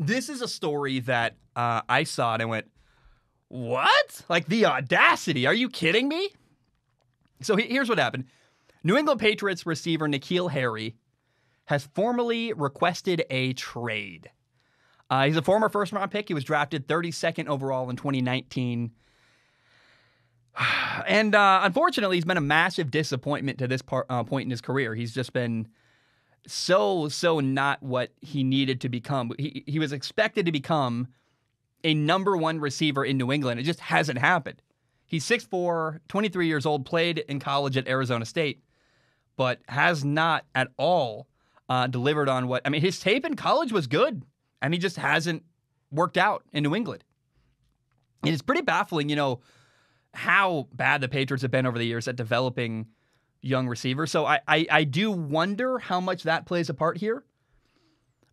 This is a story that I saw and I went, what? Like, the audacity. Are you kidding me? So here's what happened. New England Patriots receiver Nikhil Harry has formally requested a trade. He's a former first-round pick. He was drafted 32nd overall in 2019. And unfortunately, he's been a massive disappointment to this point in his career. He's just been so not what he needed to become. He was expected to become a number one receiver in New England. It just hasn't happened. He's 6'4", 23 years old, played in college at Arizona State, but has not at all delivered on what... I mean, his tape in college was good, and he just hasn't worked out in New England. And it's pretty baffling, how bad the Patriots have been over the years at developing young receivers. So I do wonder how much that plays a part here.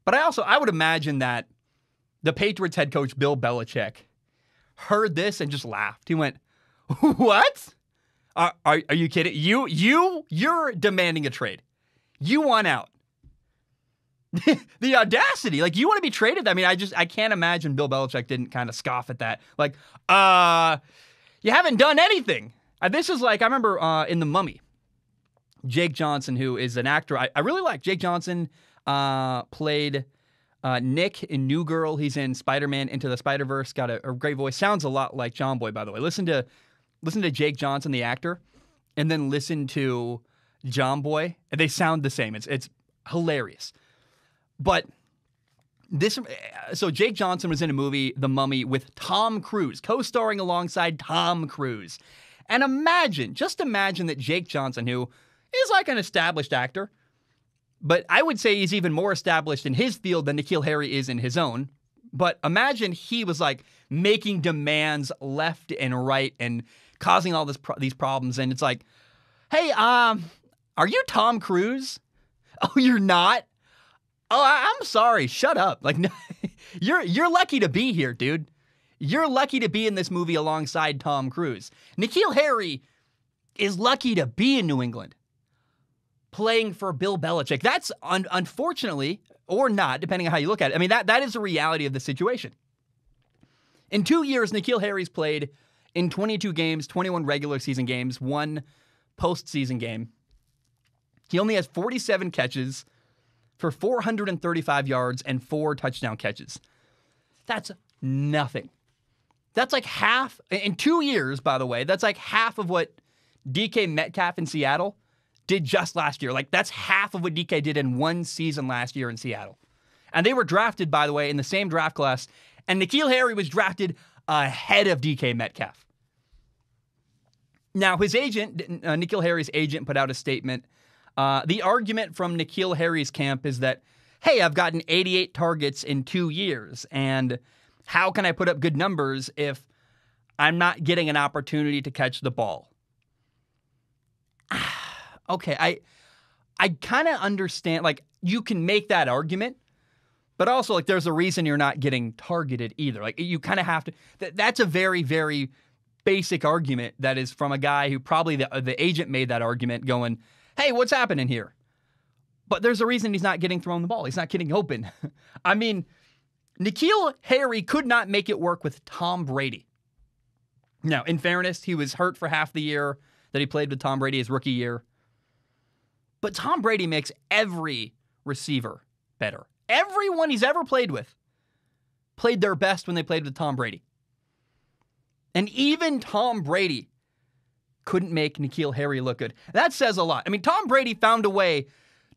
But I would imagine that the Patriots head coach, Bill Belichick, heard this and just laughed. He went, what? Are you kidding? You're demanding a trade. You want out. The audacity. Like, you want to be traded? I mean, I can't imagine Bill Belichick didn't kind of scoff at that. Like, you haven't done anything. This is like, I remember in The Mummy, Jake Johnson, who is an actor I really like. Jake Johnson played Nick in New Girl. He's in Spider-Man Into the Spider-Verse. Got a great voice. Sounds a lot like John Boy, by the way. Listen to Jake Johnson, the actor, and then listen to John Boy. And they sound the same. It's hilarious. But so Jake Johnson was in a movie, The Mummy, with Tom Cruise, co-starring alongside Tom Cruise. And just imagine that Jake Johnson, who is like an established actor, but I would say he's even more established in his field than Nikhil Harry is in his own. But imagine he was like making demands left and right and causing all these problems. And it's like, hey, are you Tom Cruise? Oh, you're not? Oh, I'm sorry. Shut up. Like, no, you're lucky to be here, dude. You're lucky to be in this movie alongside Tom Cruise. Nikhil Harry is lucky to be in New England playing for Bill Belichick. That's unfortunately, or not, depending on how you look at it. I mean, that is the reality of the situation. In 2 years, Nikhil Harry's played in 22 games, 21 regular season games, 1 postseason game. He only has 47 catches for 435 yards and 4 touchdown catches. That's nothing. That's like half, in 2 years, by the way, that's like half of what DK Metcalf in Seattle did just last year. Like, that's half of what DK did in 1 season last year in Seattle. And they were drafted, by the way, in the same draft class, and Nikhil Harry was drafted ahead of DK Metcalf. Now, his agent, Nikhil Harry's agent, put out a statement. The argument from Nikhil Harry's camp is that, hey, I've gotten 88 targets in 2 years, and how can I put up good numbers if I'm not getting an opportunity to catch the ball? Okay, I kind of understand, like, you can make that argument, but also, like, there's a reason you're not getting targeted either. Like, you kind of have to, that's a very, very basic argument that is from a guy who probably the agent made that argument going, hey, what's happening here? But there's a reason he's not getting thrown the ball. He's not getting open. I mean, Nikhil Harry could not make it work with Tom Brady. Now, in fairness, he was hurt for half the year that he played with Tom Brady his rookie year. But Tom Brady makes every receiver better. Everyone he's ever played with played their best when they played with Tom Brady. And even Tom Brady couldn't make Nikhil Harry look good. That says a lot. I mean, Tom Brady found a way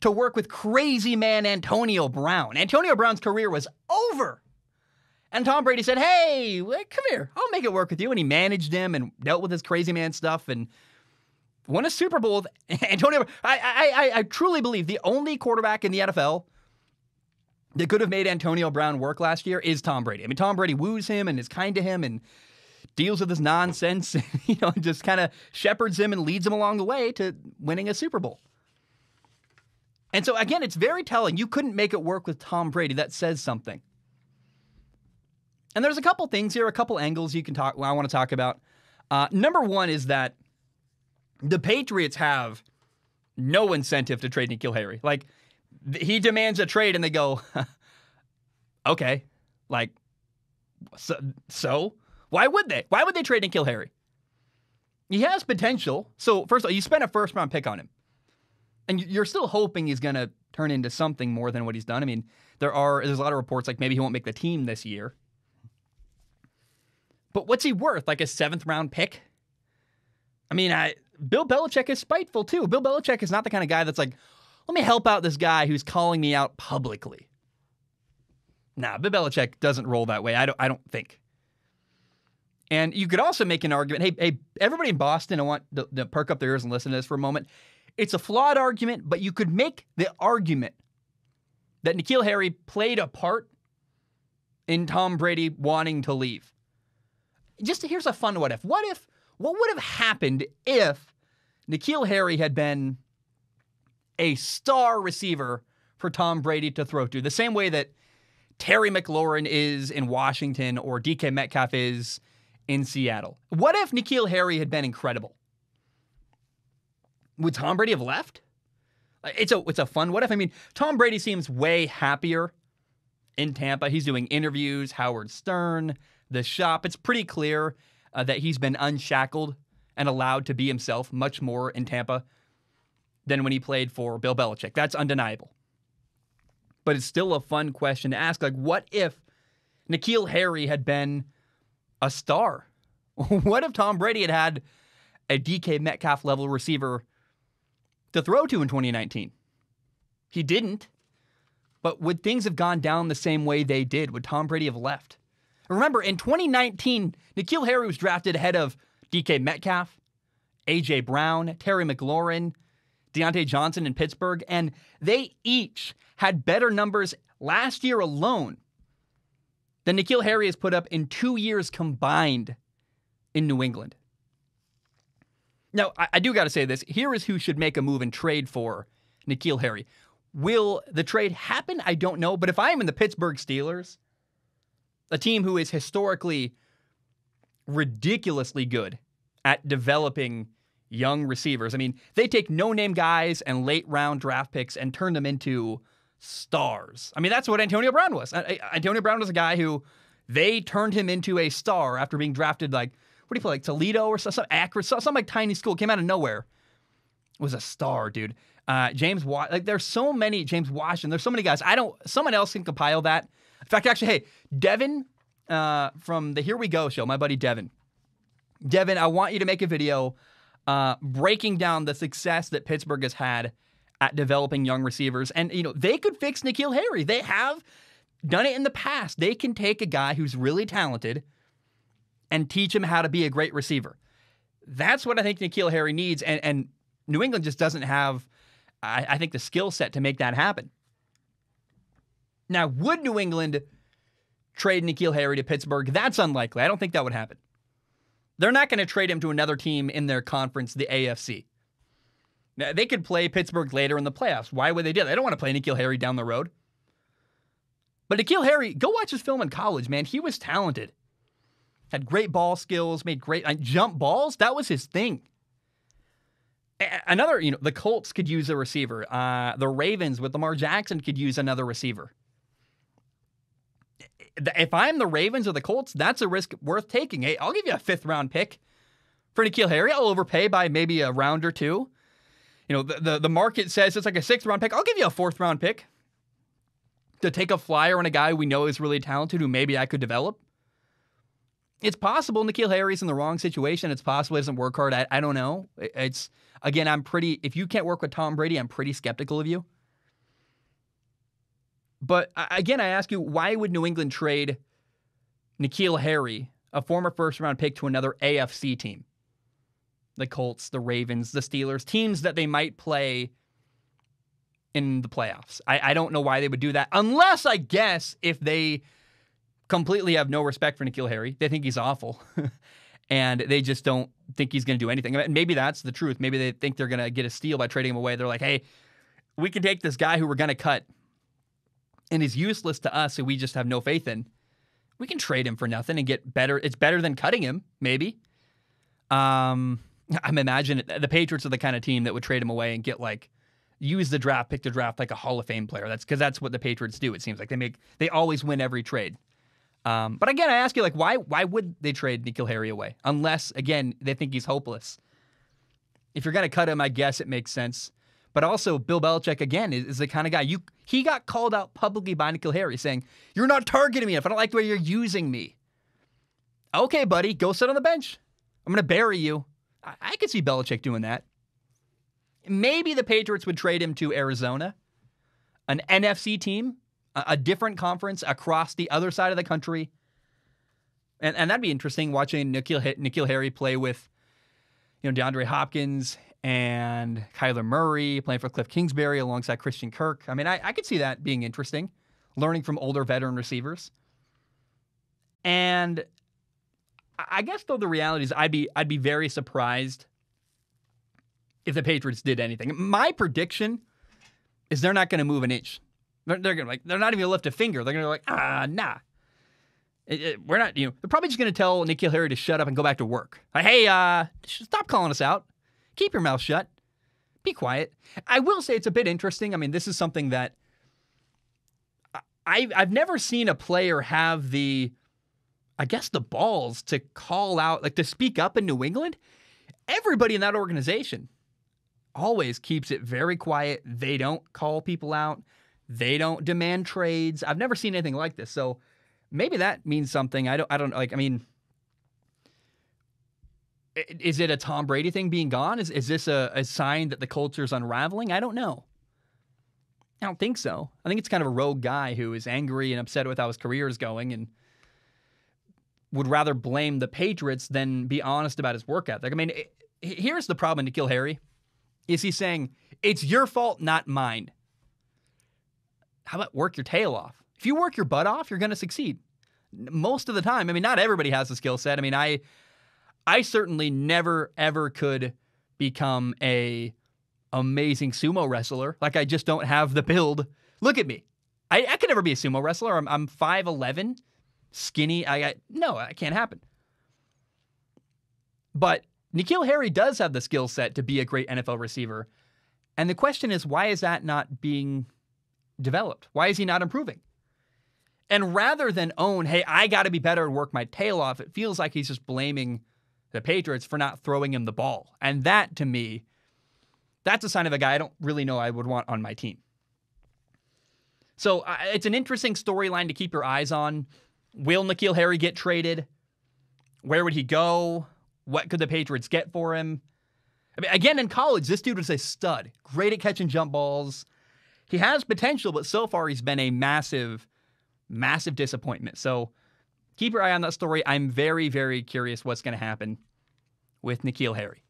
to work with crazy man Antonio Brown. Antonio Brown's career was over. And Tom Brady said, hey, come here. I'll make it work with you. And he managed him and dealt with his crazy man stuff and won a Super Bowl with Antonio. I truly believe the only quarterback in the NFL that could have made Antonio Brown work last year is Tom Brady. I mean, Tom Brady woos him and is kind to him and deals with his nonsense, and, just kind of shepherds him and leads him along the way to winning a Super Bowl. And so, again, it's very telling. You couldn't make it work with Tom Brady. That says something. And there's a couple things here, a couple angles I want to talk about. Number one is that the Patriots have no incentive to trade Nikhil Harry. Like, he demands a trade, and they go, okay, Like, so why would they? Why would they trade Nikhil Harry? He has potential. So first of all, you spent a first-round pick on him. And you're still hoping he's going to turn into something more than what he's done. I mean, there's a lot of reports like maybe he won't make the team this year. But what's he worth? Like a 7th-round pick? I mean, Bill Belichick is spiteful too. Bill Belichick is not the kind of guy that's like, let me help out this guy who's calling me out publicly. Nah, Bill Belichick doesn't roll that way. I don't think. And you could also make an argument. Hey, everybody in Boston, I want to perk up their ears and listen to this for a moment. It's a flawed argument, but you could make the argument that Nikhil Harry played a part in Tom Brady wanting to leave. Here's a fun what if. What would have happened if Nikhil Harry had been a star receiver for Tom Brady to throw to? The same way that Terry McLaurin is in Washington or DK Metcalf is in Seattle. What if Nikhil Harry had been incredible? Would Tom Brady have left? It's a fun what if. I mean, Tom Brady seems way happier in Tampa. He's doing interviews, Howard Stern, The Shop. It's pretty clear that he's been unshackled and allowed to be himself much more in Tampa than when he played for Bill Belichick. That's undeniable. But it's still a fun question to ask. Like, what if Nikhil Harry had been a star? What if Tom Brady had had a DK Metcalf level receiver to throw to in 2019? He didn't. But would things have gone down the same way they did? Would Tom Brady have left? Remember, in 2019, Nikhil Harry was drafted ahead of DK Metcalf, A.J. Brown, Terry McLaurin, Deontay Johnson in Pittsburgh, and they each had better numbers last year alone than Nikhil Harry has put up in 2 years combined in New England. Now, I do got to say this. Here is who should make a move and trade for Nikhil Harry. Will the trade happen? I don't know. But if I am in the Pittsburgh Steelers, a team who is historically ridiculously good at developing young receivers. I mean, they take no-name guys and late-round draft picks and turn them into stars. I mean, that's what Antonio Brown was. Antonio Brown was a guy who they turned him into a star after being drafted like, what do you play, like Toledo or some Akron, some like tiny school, came out of nowhere. Was a star, dude. There's so many, James Washington, there's so many guys. Someone else can compile that. In fact, actually, hey, Devin from the Here We Go show, my buddy Devin. Devin, I want you to make a video breaking down the success that Pittsburgh has had at developing young receivers. And, they could fix Nikhil Harry. They have done it in the past. They can take a guy who's really talented and teach him how to be a great receiver. That's what I think Nikhil Harry needs. And New England just doesn't have, I think, the skill set to make that happen. Now, would New England trade Nikhil Harry to Pittsburgh? That's unlikely. I don't think that would happen. They're not going to trade him to another team in their conference, the AFC. Now, they could play Pittsburgh later in the playoffs. Why would they do that? They don't want to play Nikhil Harry down the road. But Nikhil Harry, go watch his film in college, man. He was talented. Had great ball skills, made great jump balls. That was his thing. Another, the Colts could use a receiver. The Ravens with Lamar Jackson could use another receiver. If I'm the Ravens or the Colts, that's a risk worth taking. Hey, I'll give you a 5th-round pick for Nikhil Harry. I'll overpay by maybe a round or two. The market says it's like a 6th-round pick. I'll give you a 4th-round pick to take a flyer on a guy we know is really talented who maybe I could develop. It's possible Nikhil Harry's in the wrong situation. It's possible he doesn't work hard. I don't know. Again, if you can't work with Tom Brady, I'm pretty skeptical of you. But again, I ask you, why would New England trade Nikhil Harry, a former first-round pick, to another AFC team? The Colts, the Ravens, the Steelers, teams that they might play in the playoffs. I don't know why they would do that, unless, I guess, if they completely have no respect for Nikhil Harry. They think he's awful, and they just don't think he's going to do anything. Maybe that's the truth. Maybe they think they're going to get a steal by trading him away. They're like, hey, we can take this guy who we're going to cut and is useless to us, who we just have no faith in. We can trade him for nothing and get better. It's better than cutting him, maybe. I'm imagining the Patriots are the kind of team that would trade him away and get use the draft pick to draft like a Hall of Fame player. That's because that's what the Patriots do. It seems like they always win every trade. But again, I ask you, like, why would they trade Nikhil Harry away? Unless, again, they think he's hopeless. If you're going to cut him, I guess it makes sense. But also, Bill Belichick, again, is the kind of guy, he got called out publicly by Nikhil Harry saying, you're not targeting me if I don't like the way you're using me. Okay, buddy, go sit on the bench. I'm going to bury you. I could see Belichick doing that. Maybe the Patriots would trade him to Arizona, an NFC team, a different conference across the other side of the country. And that'd be interesting, watching Nikhil Harry play with, DeAndre Hopkins and Kyler Murray, playing for Cliff Kingsbury alongside Christian Kirk. I mean, I could see that being interesting, learning from older veteran receivers. And I guess, though, the reality is I'd be very surprised if the Patriots did anything. My prediction is they're not going to move an inch. They're going to they're not even going to lift a finger. They're going to nah. We're not, they're probably just going to tell Nikhil Harry to shut up and go back to work. Like, hey, stop calling us out. Keep your mouth shut. Be quiet. I will say it's a bit interesting. I mean, this is something that I've never seen a player have the balls to call out, like to speak up in New England. Everybody in that organization always keeps it very quiet. They don't call people out. They don't demand trades. I've never seen anything like this. So maybe that means something. I don't like, I mean, is it a Tom Brady thing being gone? Is this a sign that the culture's unraveling? I don't know. I don't think so. I think it's kind of a rogue guy who is angry and upset with how his career is going and would rather blame the Patriots than be honest about his work ethic. I mean, here's the problem, Nikhil Harry, is he's saying, it's your fault, not mine. How about work your tail off? If you work your butt off, you're going to succeed. Most of the time. I mean, not everybody has the skill set. I mean, I certainly never, ever could become a amazing sumo wrestler. Like, I just don't have the build. Look at me. I could never be a sumo wrestler. I'm 5'11", skinny. No, that can't happen. But Nikhil Harry does have the skill set to be a great NFL receiver. And the question is, why is that not being developed? Why is he not improving? And rather than own, hey, I got to be better and work my tail off, it feels like he's just blaming the Patriots for not throwing him the ball. And that, to me, that's a sign of a guy I don't really know I would want on my team. So it's an interesting storyline to keep your eyes on. Will Nikhil Harry get traded? Where would he go? What could the Patriots get for him? I mean, again, in college, this dude was a stud. Great at catching jump balls. He has potential, but so far he's been a massive, massive disappointment. So keep your eye on that story. I'm very, very curious what's going to happen with Nikhil Harry.